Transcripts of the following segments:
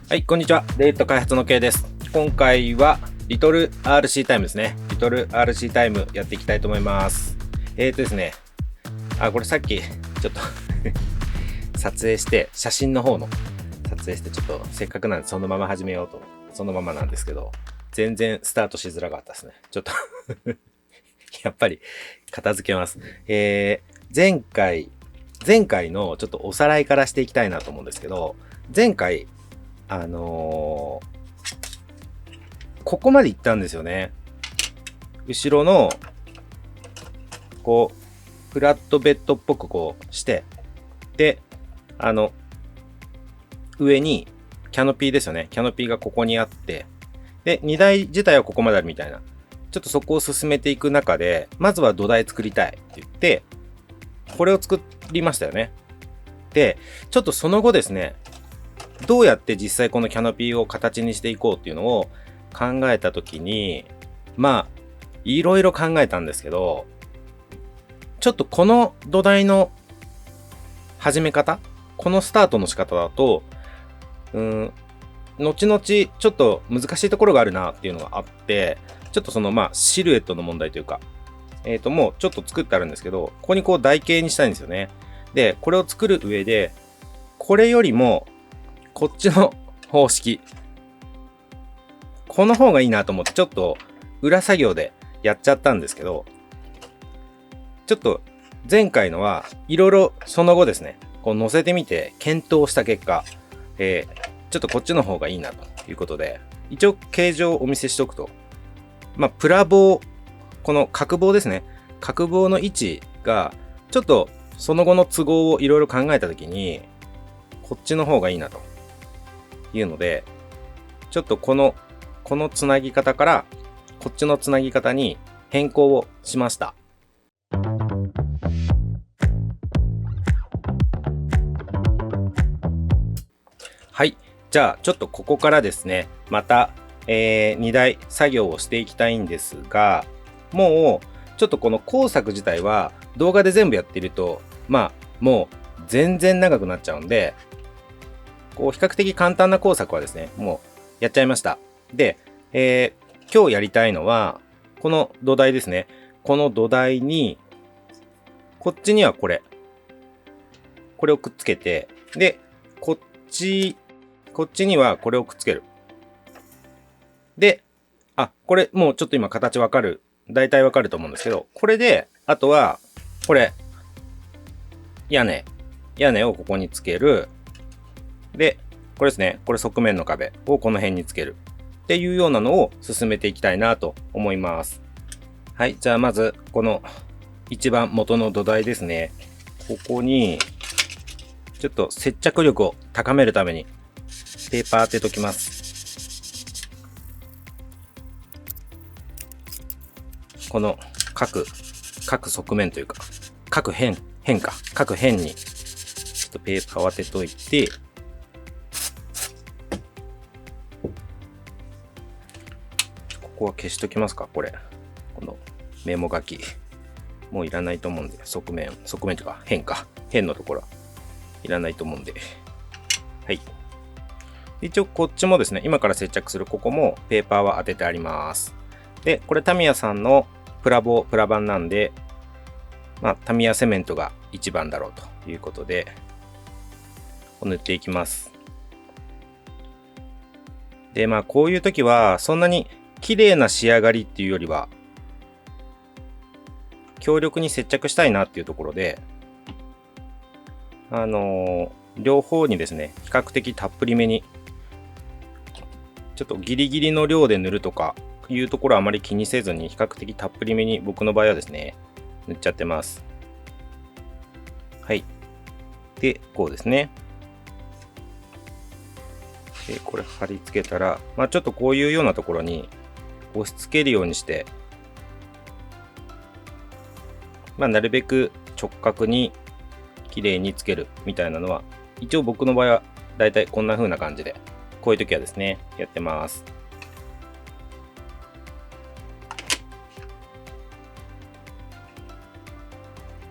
はい、こんにちは。レイト開発の K です。今回はリトル RC タイムですね。リトル RC タイムやっていきたいと思います。ですね。これさっきちょっと撮影して、写真の方の撮影してちょっとせっかくなんでそのまま始めようと。そのままなんですけど、全然スタートしづらかったですね。ちょっとやっぱり片付けます。前回のちょっとおさらいからしていきたいなと思うんですけど、前回、ここまで行ったんですよね。後ろの、こう、フラットベッドっぽくこうして、で、上にキャノピーですよね。キャノピーがここにあって、で、荷台自体はここまであるみたいな。ちょっとそこを進めていく中で、まずは土台作りたいって言って、これを作りましたよね。で、ちょっとその後ですね、どうやって実際このキャノピーを形にしていこうっていうのを考えたときに、いろいろ考えたんですけど、ちょっとこの土台の始め方、このスタートの仕方だと、後々ちょっと難しいところがあるなっていうのがあって、ちょっとそのシルエットの問題というか、もうちょっと作ってあるんですけど、ここにこう台形にしたいんですよね。で、これを作る上で、これよりもこっちの方式、この方がいいなと思ってちょっと裏作業でやっちゃったんですけど、ちょっと前回のはいろいろその後ですね、こう載せてみて検討した結果、ちょっとこっちの方がいいなということで、一応形状をお見せしておくと、プラ棒、この角棒ですね。角棒の位置がちょっとその後の都合をいろいろ考えたときに、こっちの方がいいなというので、ちょっとこのつなぎ方からこっちのつなぎ方に変更をしました。はい。じゃあちょっとここからですね、また、2台作業をしていきたいんですが、もうちょっとこの工作自体は動画で全部やっていると、もう全然長くなっちゃうんで、こう比較的簡単な工作はですね、もうやっちゃいました。で、今日やりたいのは、この土台ですね。この土台に、こっちにはこれをくっつけて、で、こっちにはこれをくっつける。で、これもうちょっと今形わかる。大体わかると思うんですけど、これで、あとは、これ、屋根をここにつける。で、これですね。これ側面の壁をこの辺につける。っていうようなのを進めていきたいなと思います。はい。じゃあまず、この一番元の土台ですね。ここに、ちょっと接着力を高めるために、ペーパー当てときます。この各側面というか、各辺に、ちょっとペーパーを当てといて、ここは消しときますか、これ。このメモ書き。もういらないと思うんで、側面というか、辺のところいらないと思うんで。はい。一応こっちもですね、今から接着するここもペーパーは当ててあります。で、これタミヤさんのプラ板なんで、タミヤセメントが一番だろうということで、塗っていきます。で、こういう時は、そんなに綺麗な仕上がりっていうよりは、強力に接着したいなっていうところで、両方にですね、比較的たっぷりめに、ちょっとギリギリの量で塗るとかいうところはあまり気にせずに、比較的たっぷりめに僕の場合はですね、塗っちゃってます。はい。で、こうですね。で、これ貼り付けたら、ちょっとこういうようなところに押し付けるようにして、なるべく直角に綺麗につけるみたいなのは、一応僕の場合はだいたいこんな風な感じで、こういう時はですね、やってます。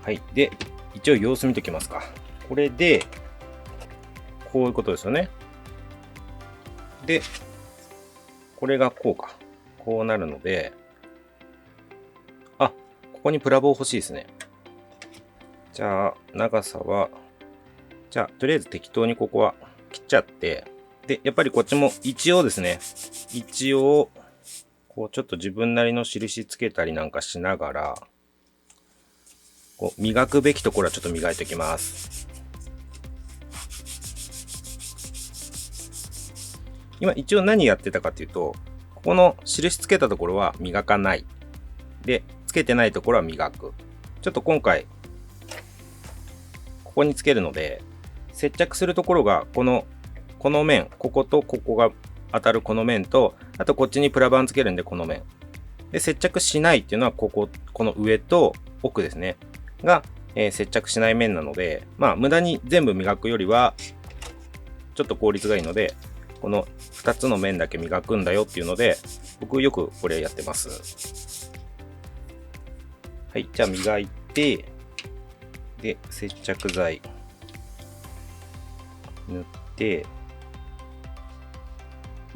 はい。で、一応様子見ときますか。これで、こういうことですよね。で、これがこうか。こうなるので、あ、ここにプラ棒欲しいですね。じゃあ、長さは、じゃあ、とりあえず適当にここは切っちゃって、で、やっぱりこっちも一応ですね、一応、こうちょっと自分なりの印つけたりなんかしながら、こう磨くべきところはちょっと磨いておきます。今一応何やってたかっていうと、ここの印つけたところは磨かない。で、つけてないところは磨く。ちょっと今回、ここにつけるので、接着するところがこの面、こことここが当たるこの面と、あとこっちにプラ板つけるんでこの面。で、接着しないっていうのはこの上と奥ですね。が、接着しない面なので、まあ無駄に全部磨くよりは、ちょっと効率がいいので、この2つの面だけ磨くんだよっていうので、僕よくこれやってます。はい、じゃあ磨いて、で、接着剤塗って、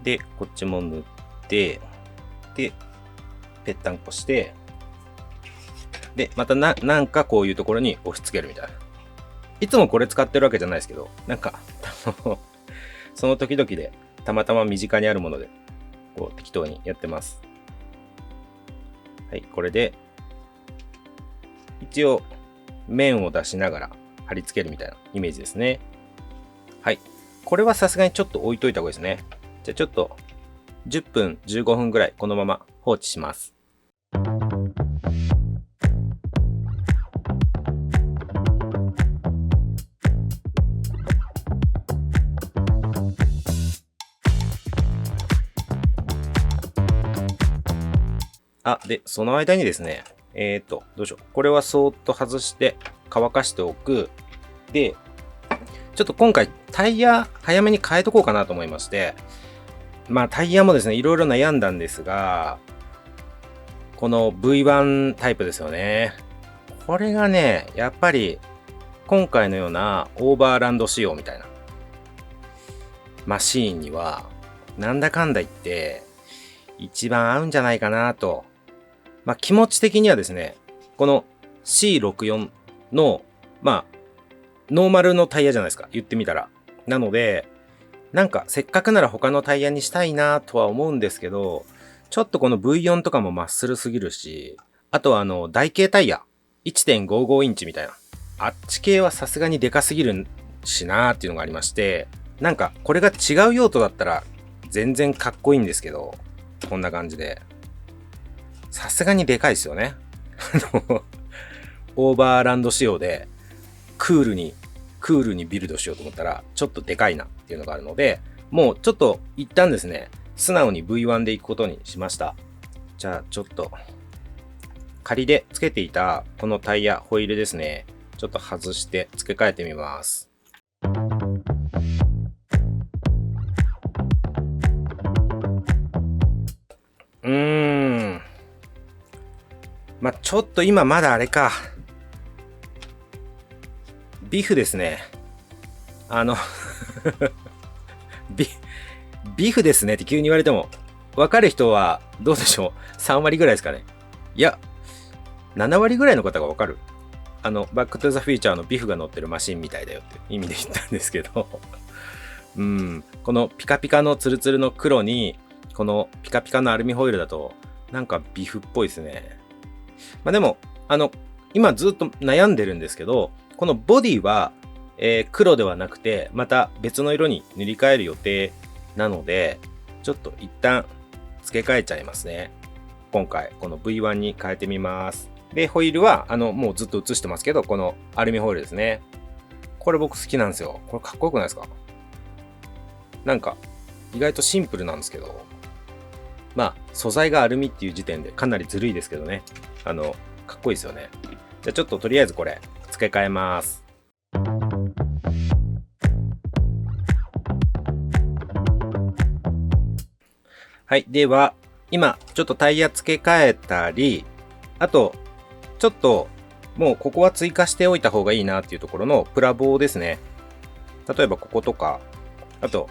で、こっちも塗って、で、ぺったんこして、で、またなんかこういうところに押し付けるみたいな。いつもこれ使ってるわけじゃないですけど、なんか、その時々で、たまたま身近にあるもので、こう適当にやってます。はい、これで、一応、面を出しながら貼り付けるみたいなイメージですね。はい。これはさすがにちょっと置いといた方がいいですね。じゃあちょっと10分、15分ぐらいこのまま放置します。あ、で、その間にですね、どうしよう。これはそーっと外して乾かしておく。で、ちょっと今回タイヤ早めに変えとこうかなと思いまして、まあタイヤもですね、いろいろ悩んだんですが、この V1 タイプですよね。これがね、やっぱり今回のようなオーバーランド仕様みたいなマシーンには、なんだかんだ言って一番合うんじゃないかなと。まあ気持ち的にはですね、この C64 の、まあ、ノーマルのタイヤじゃないですか。言ってみたら。なので、なんかせっかくなら他のタイヤにしたいなとは思うんですけど、ちょっとこの V4 とかもマッスルすぎるし、あとは台形タイヤ 1.55 インチみたいな。あっち系はさすがにでかすぎるしなーっていうのがありまして、なんかこれが違う用途だったら全然かっこいいんですけど、こんな感じで。さすがにでかいですよね。オーバーランド仕様でクールにビルドしようと思ったらちょっとでかいなっていうのがあるので、もうちょっと一旦ですね、素直に V1 で行くことにしました。じゃあちょっと仮でつけていたこのタイヤホイールですね、ちょっと外して付け替えてみます。まあ、ちょっと今まだあれか。ビフですね。ビフですねって急に言われても、わかる人はどうでしょう ?3 割ぐらいですかね。いや、7割ぐらいの方がわかる。バックトゥザフューチャーのビフが乗ってるマシンみたいだよって意味で言ったんですけど、このピカピカのツルツルの黒に、このピカピカのアルミホイルだと、なんかビフっぽいですね。まあでも、今ずっと悩んでるんですけど、このボディは、黒ではなくて、また別の色に塗り替える予定なので、ちょっと一旦付け替えちゃいますね。今回、この V1 に変えてみます。で、ホイールは、もうずっと映してますけど、このアルミホイールですね。これ僕好きなんですよ。これかっこよくないですか？なんか、意外とシンプルなんですけど、まあ、素材がアルミっていう時点でかなりずるいですけどね。かっこいいですよね。じゃあちょっととりあえずこれ、付け替えます。はい。では、今、ちょっとタイヤ付け替えたり、あと、ちょっと、もうここは追加しておいた方がいいなっていうところのプラ棒ですね。例えばこことか、あと、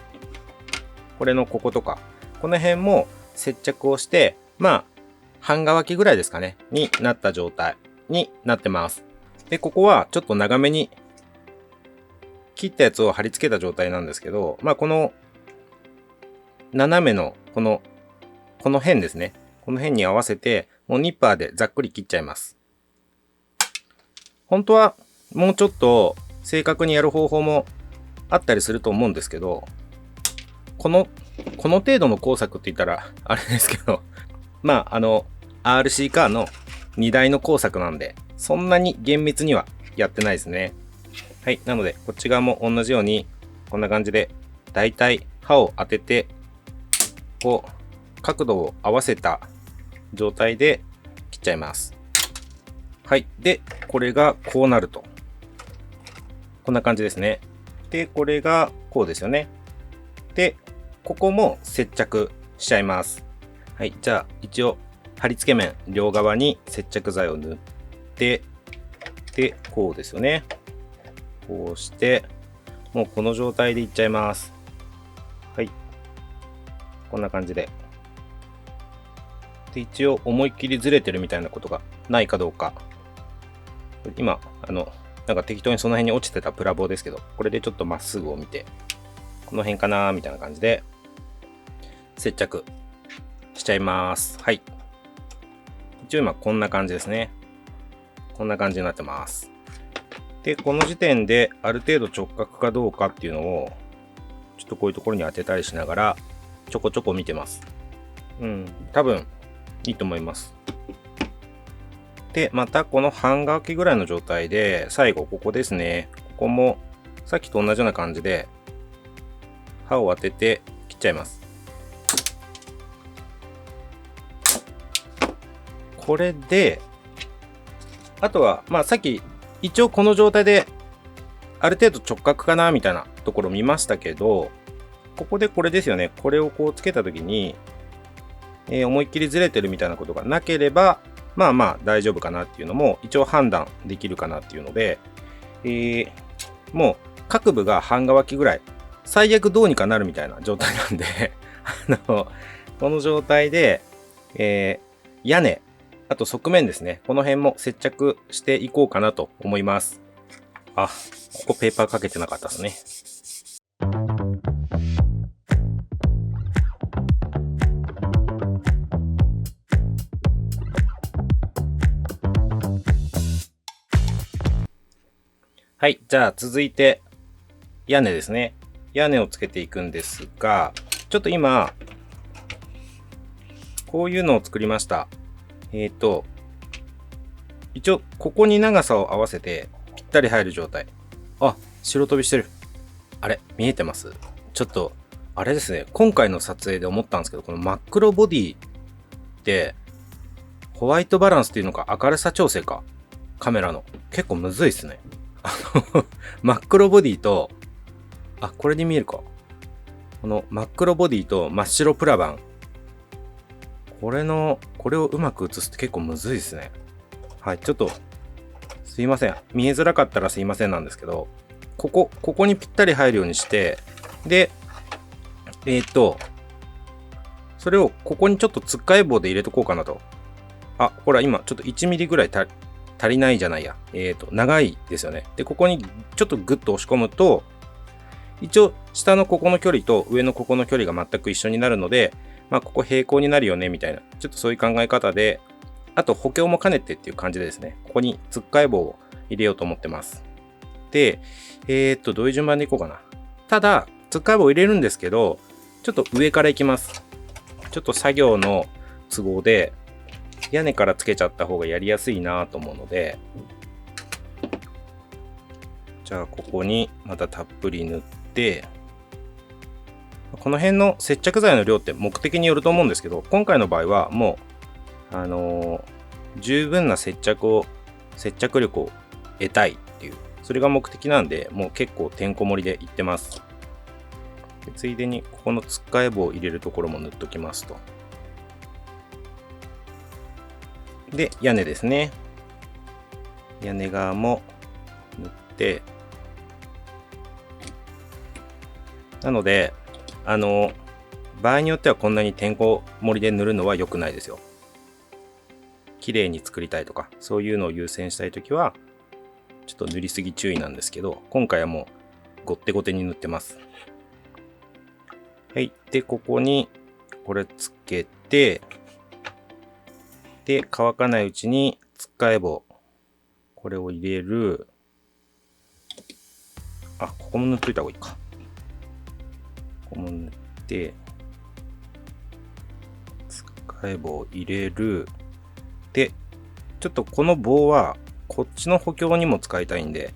これのこことか、この辺も接着をして、まあ、半乾きぐらいですかね、になった状態になってます。で、ここはちょっと長めに切ったやつを貼り付けた状態なんですけど、まあ、この斜めのこの辺ですね。この辺に合わせて、もうニッパーでざっくり切っちゃいます。本当はもうちょっと正確にやる方法もあったりすると思うんですけど、この程度の工作って言ったらあれですけど、まあRC カーの荷台の工作なんで、そんなに厳密にはやってないですね。はい、なのでこっち側も同じようにこんな感じで、だいたい刃を当てて、こう角度を合わせた状態で切っちゃいます。はい。で、これがこうなると。こんな感じですね。で、これがこうですよね。で、ここも接着しちゃいます。はい。じゃあ、一応、貼り付け面両側に接着剤を塗って、で、こうですよね。こうして、もうこの状態でいっちゃいます。はい。こんな感じで。で、一応思いっきりずれてるみたいなことがないかどうか。今、なんか適当にその辺に落ちてたプラボですけど、これでちょっとまっすぐを見て、この辺かなーみたいな感じで、接着しちゃいます。はい。一応今こんな感じですね。こんな感じになってます。で、この時点である程度直角かどうかっていうのを、ちょっとこういうところに当てたりしながら、ちょこちょこ見てます。多分いいと思います。で、またこの半乾きぐらいの状態で、最後ここですね。ここもさっきと同じような感じで、刃を当てて切っちゃいます。これで、あとは、まあさっき一応この状態で、ある程度直角かなみたいなところ見ましたけど、ここでこれですよね。これをこうつけたときに、思いっきりずれてるみたいなことがなければ、まあまあ大丈夫かなっていうのも一応判断できるかなっていうので、もう各部が半乾きぐらい、最悪どうにかなるみたいな状態なんでこの状態で、屋根、あと側面ですね。この辺も接着していこうかなと思います。あ、ここペーパーかけてなかったですね。はい。じゃあ続いて屋根ですね。屋根をつけていくんですが、ちょっと今、こういうのを作りました。一応、ここに長さを合わせてぴったり入る状態。あ、白飛びしてる。あれ、見えてます？ちょっと、あれですね。今回の撮影で思ったんですけど、この真っ黒ボディって、ホワイトバランスっていうのか、明るさ調整か。カメラの。結構むずいっすね。真っ黒ボディと、あ、これで見えるか。この真っ黒ボディと真っ白プラバン。これをうまく映すって結構むずいですね。はい、ちょっと、すいません。見えづらかったらすいませんなんですけど、ここにぴったり入るようにして、で、それをここにちょっとつっかえ棒で入れとこうかなと。あ、ほら今ちょっと1ミリぐらい足りないじゃないや。長いですよね。で、ここにちょっとグッと押し込むと、一応下のここの距離と上のここの距離が全く一緒になるので、まあここ平行になるよねみたいな、ちょっとそういう考え方で、あと補強も兼ねてっていう感じでですね、ここにつっかえ棒を入れようと思ってます。で、どういう順番でいこうかな。ただ、つっかえ棒を入れるんですけど、ちょっと上からいきます。ちょっと作業の都合で、屋根からつけちゃった方がやりやすいなと思うので、じゃあここにまたたっぷり塗って、この辺の接着剤の量って目的によると思うんですけど、今回の場合はもう、十分な接着力を得たいっていう、それが目的なんで、もう結構てんこ盛りでいってます。でついでにここのつっかえ棒を入れるところも塗っときますと。で、屋根ですね。屋根側も塗って、なので、場合によってはこんなにてんこ盛りで塗るのは良くないですよ。綺麗に作りたいとか、そういうのを優先したいときは、ちょっと塗りすぎ注意なんですけど、今回はもうごってごてに塗ってます。はい。で、ここにこれつけて、で、乾かないうちにつっかえ棒、これを入れる。あ、ここも塗っといた方がいいか。ここも塗って、つっかえ棒を入れる。で、ちょっとこの棒はこっちの補強にも使いたいんで、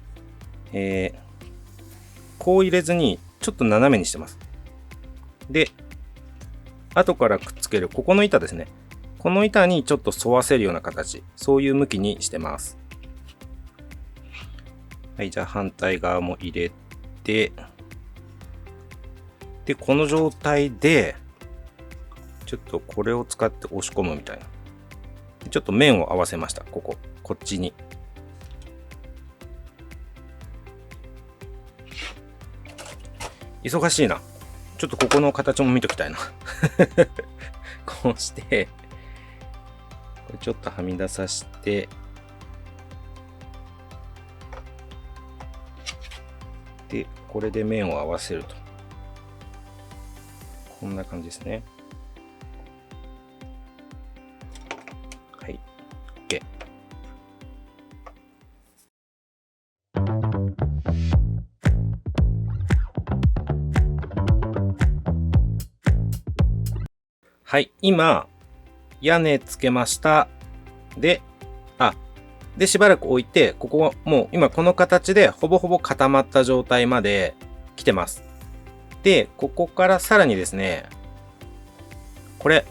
こう入れずにちょっと斜めにしてます。で、後からくっつけるここの板ですね。この板にちょっと沿わせるような形、そういう向きにしてます。はい、じゃあ反対側も入れて、で、この状態で、ちょっとこれを使って押し込むみたいな。ちょっと面を合わせました。こっちに。忙しいな。ちょっとここの形も見ときたいな。こうして、これちょっとはみ出さして、で、これで面を合わせると。こんな感じですね。はい。OK。はい。今、屋根つけました。で、しばらく置いて、ここはもう今この形でほぼほぼ固まった状態まで来てます。で、ここからさらにですね、これ、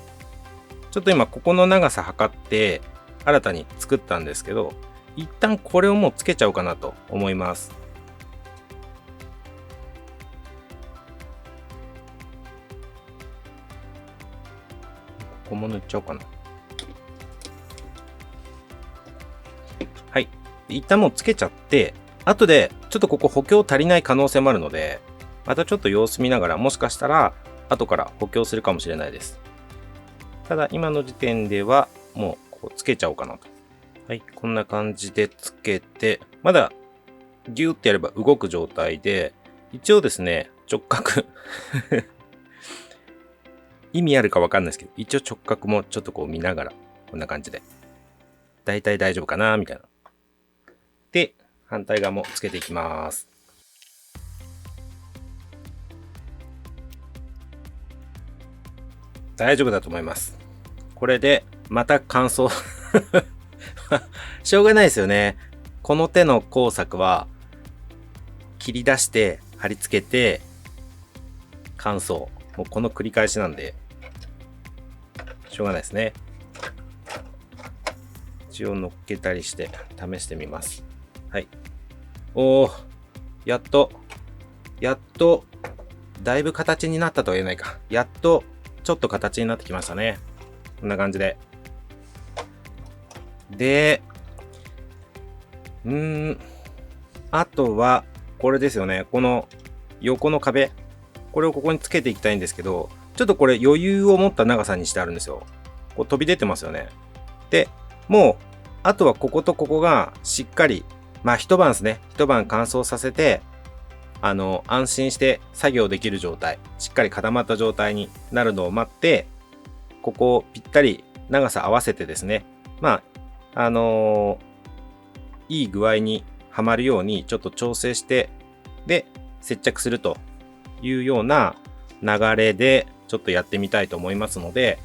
ちょっと今ここの長さ測って新たに作ったんですけど、一旦これをもうつけちゃおうかなと思います。ここも塗っちゃおうかな。はい。一旦もうつけちゃって、後でちょっとここ補強足りない可能性もあるので、またちょっと様子見ながら、もしかしたら後から補強するかもしれないです。ただ今の時点ではもうこうつけちゃおうかなと。はい。こんな感じでつけて、まだギューってやれば動く状態で、一応ですね、直角。意味あるかわかんないですけど、一応直角もちょっとこう見ながら、こんな感じで。だいたい大丈夫かなみたいな。で、反対側もつけていきます。大丈夫だと思います。これで、また乾燥。しょうがないですよね。この手の工作は、切り出して、貼り付けて、乾燥。もうこの繰り返しなんで、しょうがないですね。一応乗っけたりして試してみます。はい。おー、やっと、だいぶ形になったとは言えないか。やっと、ちょっと形になってきましたね。こんな感じで。で、あとは、これですよね。この横の壁。これをここにつけていきたいんですけど、ちょっとこれ余裕を持った長さにしてあるんですよ。こう飛び出てますよね。で、もう、あとはこことここがしっかり、まあ一晩ですね。一晩乾燥させて、安心して作業できる状態、しっかり固まった状態になるのを待って、ここをぴったり長さ合わせてですね、まあ、いい具合にはまるようにちょっと調整して、で、接着するというような流れでちょっとやってみたいと思いますので、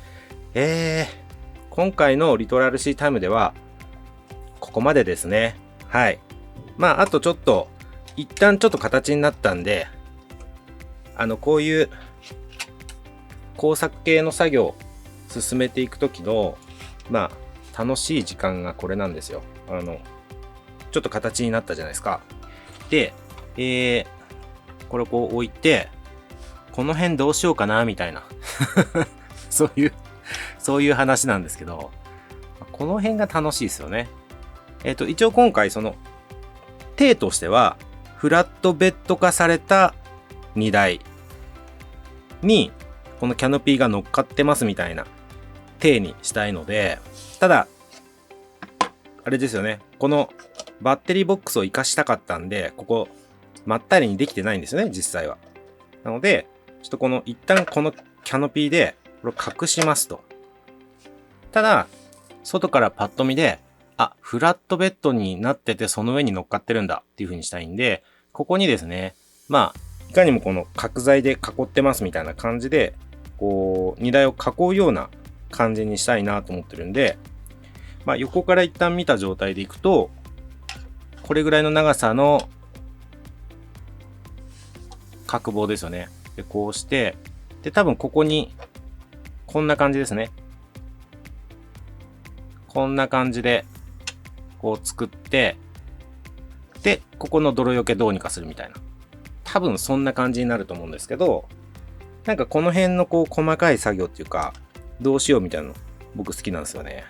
今回のリトラル C タイムでは、ここまでですね。はい。まあ、あとちょっと、一旦ちょっと形になったんで、こういう工作系の作業を進めていくときの、まあ、楽しい時間がこれなんですよ。ちょっと形になったじゃないですか。で、これをこう置いて、この辺どうしようかな、みたいな。そういう話なんですけど、この辺が楽しいですよね。一応今回体としては、フラットベッド化された荷台に、このキャノピーが乗っかってますみたいな体にしたいので、ただ、あれですよね。このバッテリーボックスを活かしたかったんで、ここ、まったりにできてないんですよね、実際は。なので、ちょっと一旦このキャノピーで、これを隠しますと。ただ、外からパッと見で、あ、フラットベッドになってて、その上に乗っかってるんだっていう風にしたいんで、ここにですね、いかにもこの角材で囲ってますみたいな感じで、荷台を囲うような感じにしたいなと思ってるんで、横から一旦見た状態でいくと、これぐらいの長さの角棒ですよね。で、こうして、で、多分ここに、こんな感じですね。こんな感じで、作って、で、ここの泥除けどうにかするみたいな。多分そんな感じになると思うんですけど、なんかこの辺の細かい作業っていうか、どうしようみたいなの、僕好きなんですよね。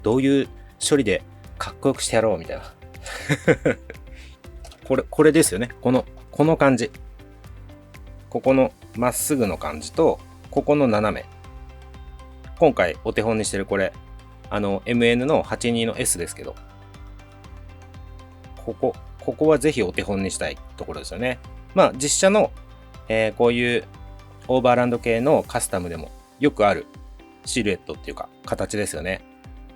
どういう処理でかっこよくしてやろうみたいな。これですよね。この感じ。ここのまっすぐの感じと、ここの斜め。今回お手本にしてるこれ、MN の82の S ですけど、ここはぜひお手本にしたいところですよね。実写の、こういうオーバーランド系のカスタムでもよくあるシルエットっていうか形ですよね。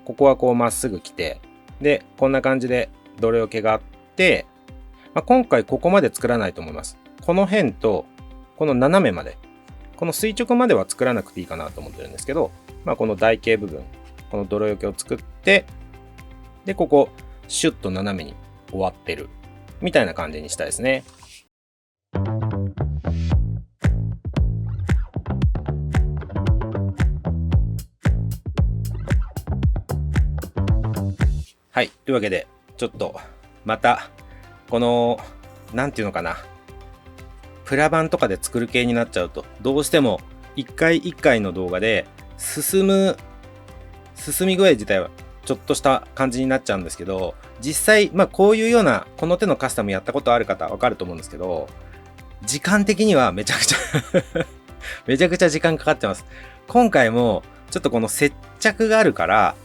ここはまっすぐ来て、で、こんな感じで泥除けがあって、今回ここまで作らないと思います。この辺と、この斜めまで、この垂直までは作らなくていいかなと思ってるんですけど、この台形部分、この泥除けを作って、で、ここ、シュッと斜めに終わってる。みたいな感じにしたいですね。はい。というわけで、ちょっと、また、なんていうのかな。プラ板とかで作る系になっちゃうと、どうしても、一回一回の動画で、進み具合自体は、ちょっとした感じになっちゃうんですけど、実際、こういうような、この手のカスタムやったことある方、わかると思うんですけど、時間的にはめちゃくちゃめちゃくちゃ時間かかってます。今回も、ちょっとこの接着があるから、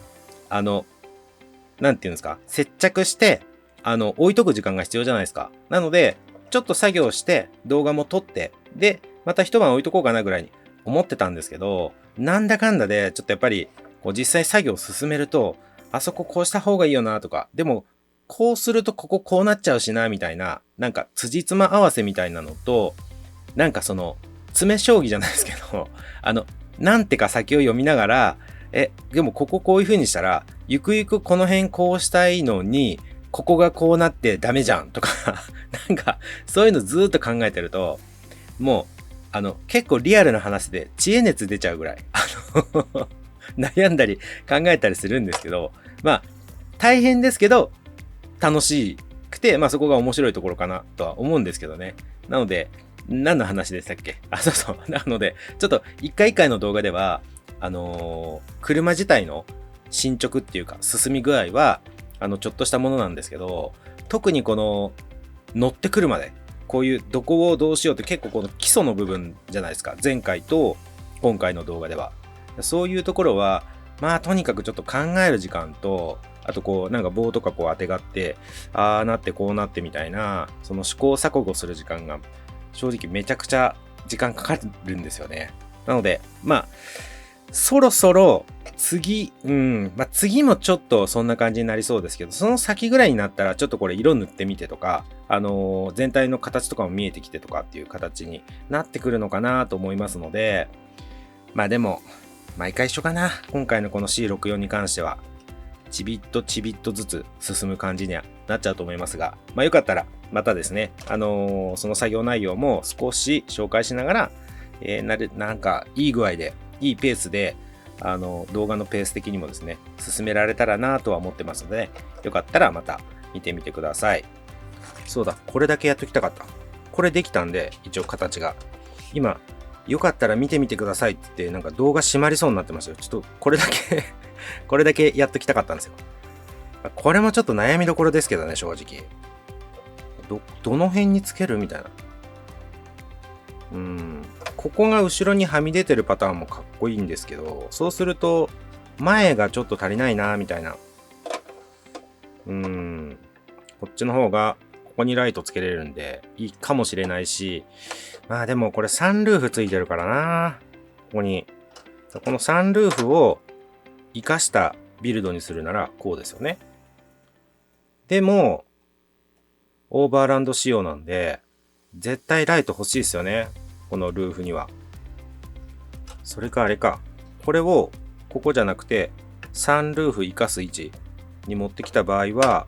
なんていうんですか、接着して、置いとく時間が必要じゃないですか。なので、ちょっと作業して、動画も撮って、で、また一晩置いとこうかなぐらいに思ってたんですけど、なんだかんだで、ちょっとやっぱり、実際作業を進めると、あそここうした方がいいよなとか、でも、こうするとここうなっちゃうしな、みたいな、なんか、辻褄合わせみたいなのと、なんか詰将棋じゃないですけど、なんてか先を読みながら、でもここういう風にしたら、ゆくゆくこの辺こうしたいのに、ここがこうなってダメじゃんとか、なんか、そういうのずーっと考えてると、もう、結構リアルな話で知恵熱出ちゃうぐらい、悩んだり考えたりするんですけど、大変ですけど、楽しくて、そこが面白いところかなとは思うんですけどね。なので、何の話でしたっけ？そうそう。なので、ちょっと一回一回の動画では、車自体の進捗っていうか、進み具合は、ちょっとしたものなんですけど、特に乗ってくるまで、こういうどこをどうしようって結構この基礎の部分じゃないですか。前回と今回の動画では。そういうところは、とにかくちょっと考える時間と、あとなんか棒とか当てがって、ああなってこうなってみたいな、その試行錯誤する時間が正直めちゃくちゃ時間かかるんですよね。なので、そろそろ次もちょっとそんな感じになりそうですけど、その先ぐらいになったらちょっとこれ色塗ってみてとか、全体の形とかも見えてきてとかっていう形になってくるのかなと思いますので、でも、毎回一緒かな。今回のこの C64 に関しては、ちびっとずつ進む感じにはなっちゃうと思いますが、よかったらまたですね、その作業内容も少し紹介しながら、なんかいい具合で、いいペースで、動画のペース的にもですね、進められたらなとは思ってますので、よかったらまた見てみてください。そうだ、これだけやっときたかった。これできたんで、一応形が。今、よかったら見てみてくださいって言って、なんか動画閉まりそうになってましたよ。ちょっとこれだけこれだけやっときたかったんですよ。これもちょっと悩みどころですけどね、正直。どの辺につけるみたいな。ここが後ろにはみ出てるパターンもかっこいいんですけど、そうすると前がちょっと足りないなみたいな。こっちの方がここにライトつけれるんでいいかもしれないし、まあでもこれサンルーフついてるからな。ここに。このサンルーフを活かしたビルドにするならこうですよね。でも、オーバーランド仕様なんで、絶対ライト欲しいですよね。このルーフには。それかあれか。これを、ここじゃなくて、サンルーフ活かす位置に持ってきた場合は、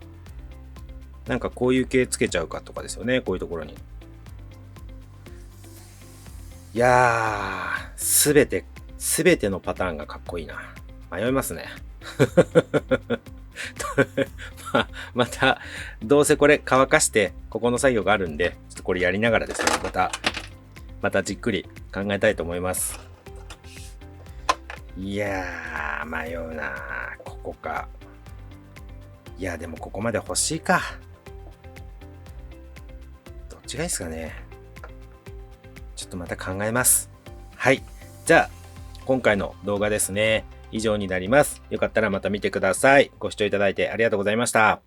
なんかこういう系つけちゃうかとかですよね。こういうところに。いやー、すべてのパターンがかっこいいな。迷いますね。また、どうせこれ乾かして、ここの作業があるんで、ちょっとこれやりながらですね、またじっくり考えたいと思います。いやー、迷うな。ここか。いや、でもここまで欲しいか。どっちがいいですかね。ちょっとまた考えます。はい。じゃあ、今回の動画ですね。以上になります。よかったらまた見てください。ご視聴いただいてありがとうございました。